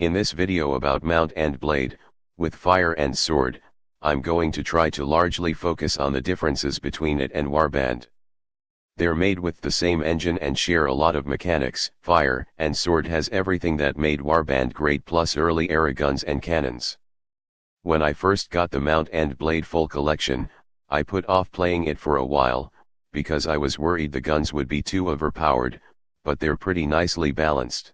In this video about Mount and Blade, with Fire and Sword, I'm going to try to largely focus on the differences between it and Warband. They're made with the same engine and share a lot of mechanics. Fire and Sword has everything that made Warband great plus early era guns and cannons. When I first got the Mount and Blade full collection, I put off playing it for a while, because I was worried the guns would be too overpowered, but they're pretty nicely balanced.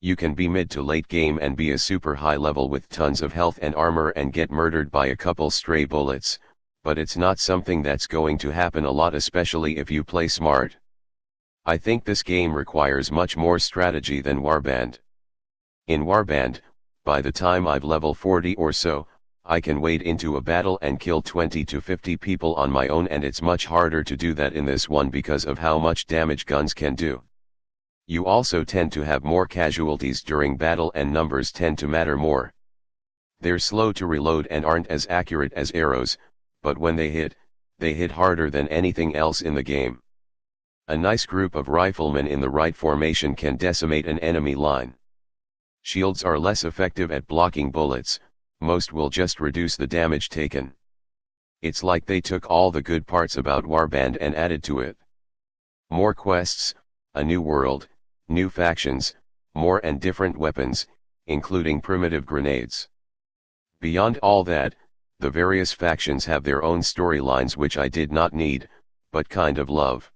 You can be mid to late game and be a super high level with tons of health and armor and get murdered by a couple stray bullets, but it's not something that's going to happen a lot, especially if you play smart. I think this game requires much more strategy than Warband. In Warband, by the time I've level 40 or so, I can wade into a battle and kill 20 to 50 people on my own, and it's much harder to do that in this one because of how much damage guns can do. You also tend to have more casualties during battle and numbers tend to matter more. They're slow to reload and aren't as accurate as arrows, but when they hit harder than anything else in the game. A nice group of riflemen in the right formation can decimate an enemy line. Shields are less effective at blocking bullets, most will just reduce the damage taken. It's like they took all the good parts about Warband and added to it. More quests, a new world, new factions, more and different weapons, including primitive grenades. Beyond all that, the various factions have their own storylines which I did not need, but kind of love.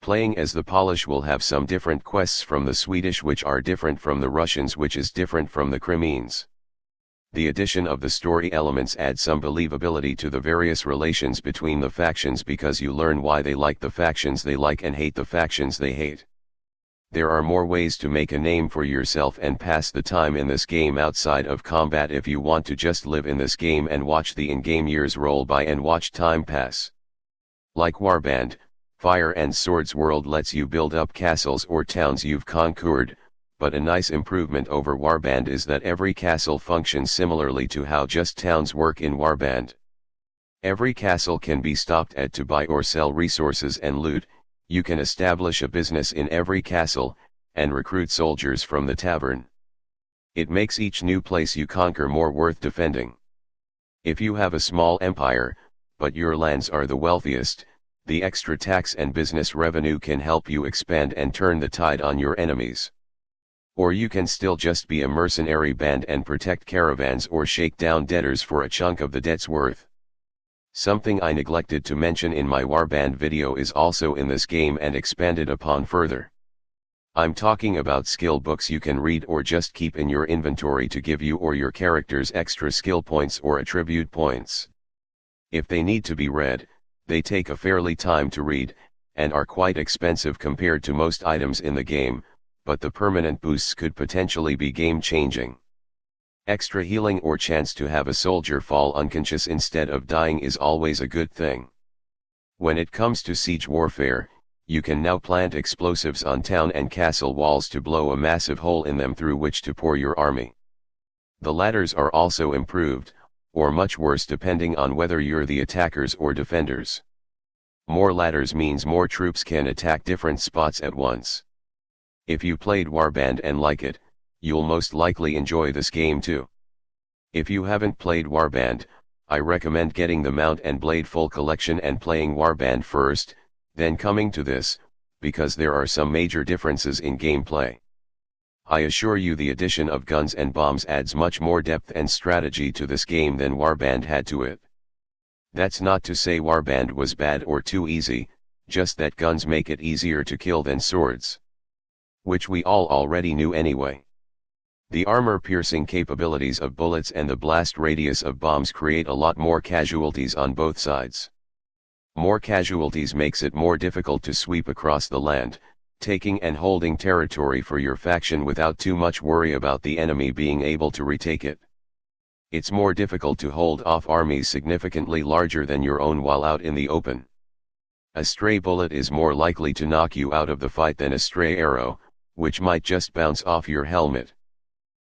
Playing as the Polish will have some different quests from the Swedish which are different from the Russians which is different from the Crimeans. The addition of the story elements adds some believability to the various relations between the factions because you learn why they like the factions they like and hate the factions they hate. There are more ways to make a name for yourself and pass the time in this game outside of combat if you want to just live in this game and watch the in-game years roll by and watch time pass. Like Warband, Fire and Sword's world lets you build up castles or towns you've conquered, but a nice improvement over Warband is that every castle functions similarly to how just towns work in Warband. Every castle can be stopped at to buy or sell resources and loot. You can establish a business in every castle, and recruit soldiers from the tavern. It makes each new place you conquer more worth defending. If you have a small empire, but your lands are the wealthiest, the extra tax and business revenue can help you expand and turn the tide on your enemies. Or you can still just be a mercenary band and protect caravans or shake down debtors for a chunk of the debt's worth. Something I neglected to mention in my Warband video is also in this game and expanded upon further. I'm talking about skill books you can read or just keep in your inventory to give you or your characters extra skill points or attribute points. If they need to be read, they take a fairly time to read, and are quite expensive compared to most items in the game, but the permanent boosts could potentially be game-changing. Extra healing or chance to have a soldier fall unconscious instead of dying is always a good thing. When it comes to siege warfare, you can now plant explosives on town and castle walls to blow a massive hole in them through which to pour your army. The ladders are also improved, or much worse depending on whether you're the attackers or defenders. More ladders means more troops can attack different spots at once. If you played Warband and like it, you'll most likely enjoy this game too. If you haven't played Warband, I recommend getting the Mount and Blade full collection and playing Warband first, then coming to this, because there are some major differences in gameplay. I assure you the addition of guns and bombs adds much more depth and strategy to this game than Warband had to it. That's not to say Warband was bad or too easy, just that guns make it easier to kill than swords. Which we all already knew anyway. The armor-piercing capabilities of bullets and the blast radius of bombs create a lot more casualties on both sides. More casualties makes it more difficult to sweep across the land, taking and holding territory for your faction without too much worry about the enemy being able to retake it. It's more difficult to hold off armies significantly larger than your own while out in the open. A stray bullet is more likely to knock you out of the fight than a stray arrow, which might just bounce off your helmet.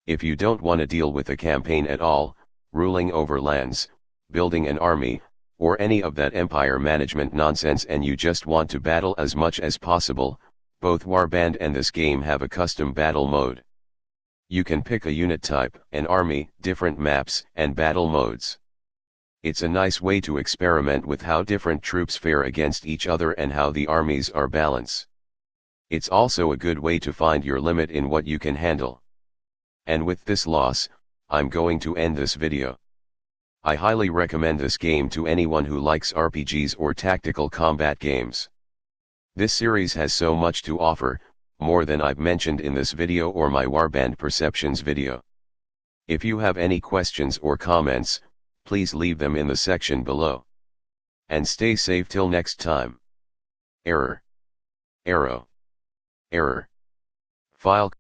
If you don't want to deal with a campaign at all, ruling over lands, building an army, or any of that empire management nonsense and you just want to battle as much as possible, both Warband and this game have a custom battle mode. You can pick a unit type, an army, different maps, and battle modes. It's a nice way to experiment with how different troops fare against each other and how the armies are balanced. It's also a good way to find your limit in what you can handle. And with this loss, I'm going to end this video. I highly recommend this game to anyone who likes RPGs or tactical combat games. This series has so much to offer, more than I've mentioned in this video or my Warband Perceptions video. If you have any questions or comments, please leave them in the section below. And stay safe till next time. Error. Arrow. Error. File.